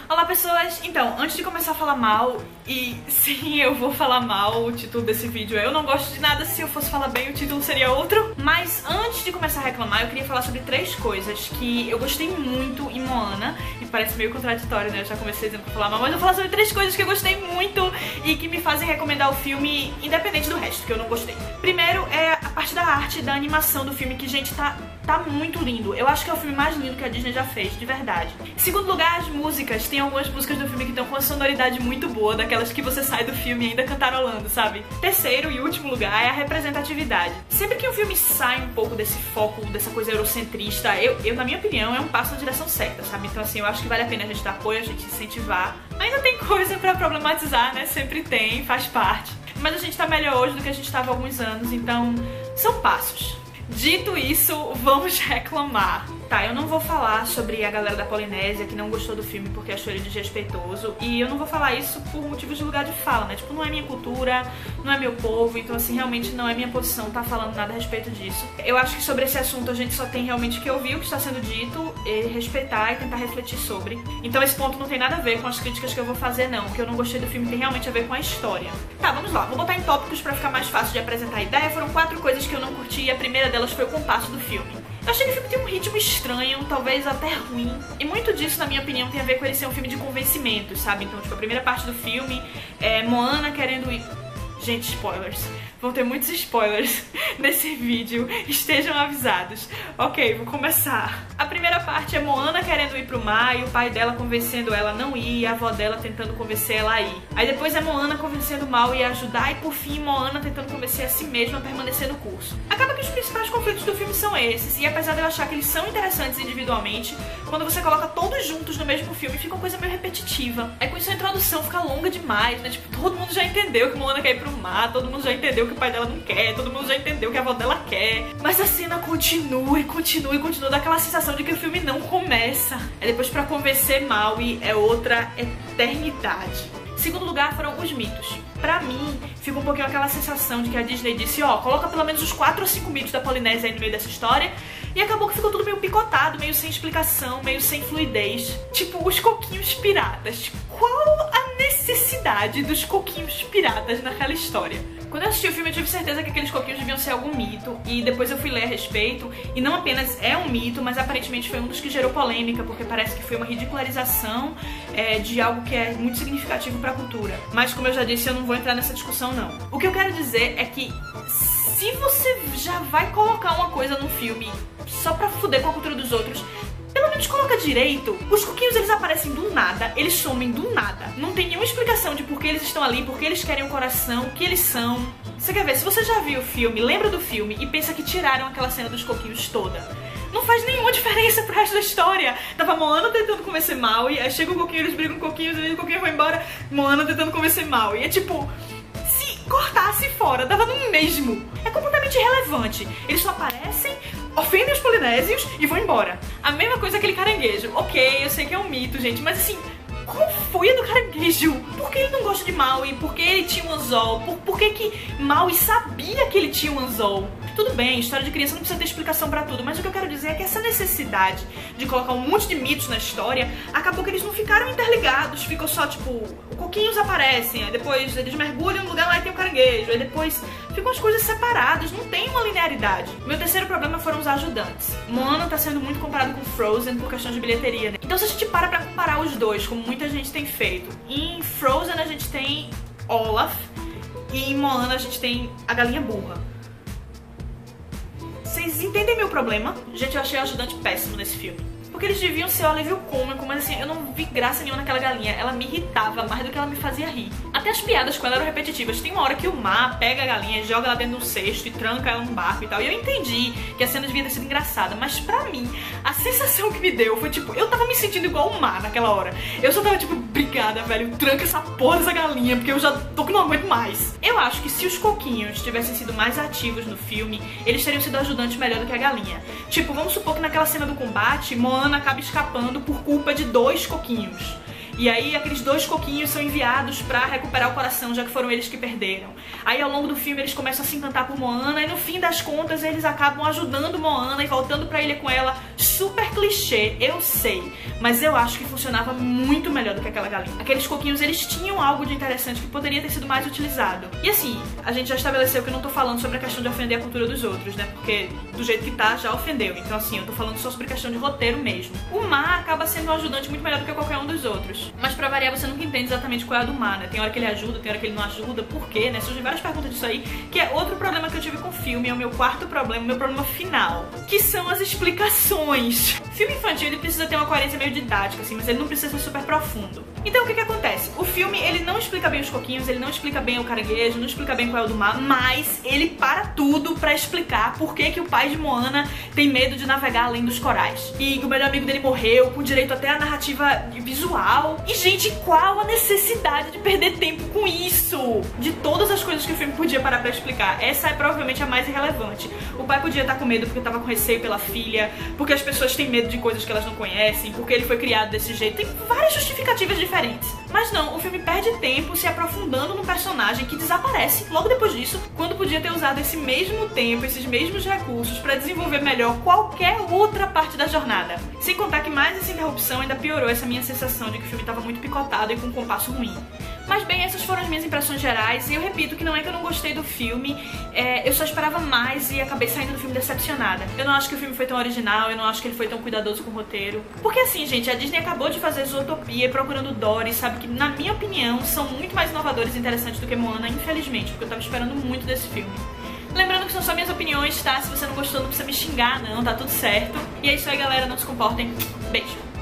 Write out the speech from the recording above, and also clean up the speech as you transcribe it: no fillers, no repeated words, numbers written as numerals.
Olá pessoas, então, antes de começar a falar mal, e sim, eu vou falar mal, o título desse vídeo é Eu Não Gosto de Nada, se eu fosse falar bem o título seria outro. Mas antes de começar a reclamar, eu queria falar sobre 3 coisas que eu gostei muito em Moana. E parece meio contraditório, né, eu já comecei dizendo pra falar mal, mas eu vou falar sobre 3 coisas que eu gostei muito e que me fazem recomendar o filme independente do resto, que eu não gostei. Primeiro é a parte da arte, da animação do filme, que gente, tá muito lindo. Eu acho que é o filme mais lindo que a Disney já fez, de verdade. Em segundo lugar, as músicas. Tem algumas músicas do filme que estão com uma sonoridade muito boa, daquelas que você sai do filme ainda cantarolando, sabe? Terceiro e último lugar é a representatividade. Sempre que um filme sai um pouco desse foco, dessa coisa eurocentrista, eu na minha opinião, é um passo na direção certa, sabe? Então assim, eu acho que vale a pena a gente dar apoio, a gente incentivar. Ainda tem coisa pra problematizar, né? Sempre tem, faz parte. Mas a gente tá melhor hoje do que a gente tava há alguns anos, então são passos. Dito isso, vamos reclamar. Tá, eu não vou falar sobre a galera da Polinésia que não gostou do filme porque achou ele desrespeitoso. E eu não vou falar isso por motivos de lugar de fala, né? Tipo, não é minha cultura, não é meu povo, então assim, realmente não é minha posição tá falando nada a respeito disso. Eu acho que sobre esse assunto a gente só tem realmente que ouvir o que está sendo dito, e respeitar e tentar refletir sobre. Então esse ponto não tem nada a ver com as críticas que eu vou fazer, não. O que eu não gostei do filme tem realmente a ver com a história. Tá, vamos lá, vou botar em tópicos pra ficar mais fácil de apresentar a ideia. Foram 4 coisas que eu não curti e a primeira delas foi o compasso do filme. Eu achei que o filme tem um ritmo estranho, talvez até ruim. E muito disso, na minha opinião, tem a ver com ele ser um filme de convencimentos, sabe? Então, tipo, a primeira parte do filme é Moana querendo ir... Gente, spoilers. Vão ter muitos spoilers nesse vídeo. Estejam avisados. Ok, vou começar. A primeira parte é Moana querendo ir pro mar e o pai dela convencendo ela a não ir e a avó dela tentando convencer ela a ir. Aí depois é Moana convencendo Mal e ajudar e por fim Moana tentando convencer a si mesma a permanecer no curso. Acaba que os principais conflitos do filme são esses e apesar de eu achar que eles são interessantes individualmente, quando você coloca todos juntos no mesmo filme fica uma coisa meio repetitiva. Aí com isso a introdução fica longa demais, né? Tipo, todo mundo já entendeu que Moana quer ir pro mar, todo mundo já entendeu que o pai dela não quer, todo mundo já entendeu que a avó dela quer. Mas a cena continua e continua e continua, dá aquela sensação de que o filme não começa. Aí depois pra convencer Maui é outra eternidade. Em segundo lugar foram os mitos. Pra mim, fica um pouquinho aquela sensação de que a Disney disse, ó, coloca pelo menos uns 4 ou 5 mitos da Polinésia aí no meio dessa história. E acabou que ficou tudo meio picotado, meio sem explicação, meio sem fluidez. Tipo, os coquinhos piratas. Qual a necessidade dos coquinhos piratas naquela história? Quando eu assisti o filme eu tive certeza que aqueles coquinhos deviam ser algum mito. E depois eu fui ler a respeito. E não apenas é um mito, mas aparentemente foi um dos que gerou polêmica. Porque parece que foi uma ridicularização de algo que é muito significativo pra cultura. Mas como eu já disse, eu não vou entrar nessa discussão não. O que eu quero dizer é que se você já vai colocar uma coisa num filme só pra fuder com a cultura dos outros, pelo menos coloca direito. Os coquinhos eles aparecem do nada, eles somem do nada. Não tem nenhuma explicação de por que eles estão ali, por que eles querem o coração, o que eles são. Você quer ver? Se você já viu o filme, lembra do filme e pensa que tiraram aquela cena dos coquinhos toda, não faz nenhuma diferença pro resto da história. Tava Moana tentando convencer Maui, aí chega o coquinho, eles brigam com o coquinho, e o coquinho vai embora, Moana tentando convencer Maui. E é tipo, se cortasse fora, dava no mesmo. É completamente irrelevante. Eles só aparecem, ofendem os polinésios e vão embora. A mesma coisa aquele caranguejo. Ok, eu sei que é um mito, gente, mas assim, qual foi a do caranguejo? Por que ele não gosta de Maui? Por que ele tinha um anzol? Por que Maui sabia que ele tinha um anzol? Tudo bem, história de criança não precisa ter explicação pra tudo, mas o que eu quero dizer é que essa necessidade de colocar um monte de mitos na história, acabou que eles não ficaram interligados, ficou só tipo, coquinhos aparecem, aí depois eles mergulham no lugar lá e tem o caranguejo, aí depois ficam as coisas separadas, não tem uma linearidade. Meu terceiro problema foram os ajudantes. Moana tá sendo muito comparado com Frozen por questão de bilheteria, né? Então se a gente pra comparar os dois, como muita gente tem feito, em Frozen a gente tem Olaf e em Moana a gente tem a galinha burra. Vocês entendem meu problema? Gente, eu achei o ajudante péssimo nesse filme. Porque eles deviam ser o alívio cômico, mas assim, eu não vi graça nenhuma naquela galinha. Ela me irritava mais do que ela me fazia rir. Até as piadas com ela eram repetitivas. Tem uma hora que o Mar pega a galinha, joga ela dentro de um cesto e tranca ela num barco e tal. E eu entendi que a cena devia ter sido engraçada, mas pra mim, a sensação que me deu foi tipo, eu tava me sentindo igual o Mar naquela hora. Eu só tava tipo, obrigada, velho, tranca essa porra dessa galinha, porque eu já tô que não aguento mais. Eu acho que se os coquinhos tivessem sido mais ativos no filme, eles teriam sido ajudantes melhor do que a galinha. Tipo, vamos supor que naquela cena do combate, Moana acaba escapando por culpa de 2 coquinhos. E aí aqueles 2 coquinhos são enviados pra recuperar o coração, já que foram eles que perderam. Aí ao longo do filme eles começam a se encantar por Moana e no fim das contas eles acabam ajudando Moana e voltando pra ilha com ela. Super clichê, eu sei, mas eu acho que funcionava muito melhor do que aquela galinha. Aqueles coquinhos, eles tinham algo de interessante que poderia ter sido mais utilizado. E assim, a gente já estabeleceu que eu não tô falando sobre a questão de ofender a cultura dos outros, né? Porque do jeito que tá, já ofendeu. Então assim, eu tô falando só sobre questão de roteiro mesmo. O Mar acaba sendo um ajudante muito melhor do que qualquer um dos outros. Mas pra variar, você nunca entende exatamente qual é a do Mar, né? Tem hora que ele ajuda, tem hora que ele não ajuda, por quê, né? Surgem várias perguntas disso aí, que é outro problema que eu tive com o filme, é o meu quarto problema, o meu problema final, que são as explicações. Filme infantil, ele precisa ter uma coerência meio didática, assim, mas ele não precisa ser super profundo. Então o que acontece? O filme, ele não explica bem os coquinhos, ele não explica bem o caranguejo, não explica bem qual é o do Mar, mas ele para tudo pra explicar por que o pai de Moana tem medo de navegar além dos corais. E que o melhor amigo dele morreu, com direito até a narrativa visual. E, gente, qual a necessidade de perder tempo com isso? De todas as coisas que o filme podia parar pra explicar, essa é provavelmente a mais irrelevante. O pai podia estar com medo porque tava com receio pela filha, porque as pessoas têm medo de coisas que elas não conhecem, porque ele foi criado desse jeito. Tem várias justificativas diferentes. Mas não, o filme perde tempo se aprofundando no personagem que desaparece logo depois disso, quando podia ter usado esse mesmo tempo, esses mesmos recursos pra desenvolver melhor qualquer outra parte da jornada. Sem contar que mais essa interrupção ainda piorou essa minha sensação de que o filme tava muito picotado e com um compasso ruim. Mas bem, essas foram as minhas impressões gerais, e eu repito que não é que eu não gostei do filme, eu só esperava mais e acabei saindo do filme decepcionada. Eu não acho que o filme foi tão original, eu não acho que ele foi tão cuidadoso com o roteiro. Porque assim, gente, a Disney acabou de fazer Zootopia e Procurando Dory, sabe, que na minha opinião são muito mais inovadores e interessantes do que Moana, infelizmente, porque eu tava esperando muito desse filme. Lembrando que são só minhas opiniões, tá? Se você não gostou, não precisa me xingar, não, tá tudo certo. E é isso aí, galera, não se comportem. Beijo!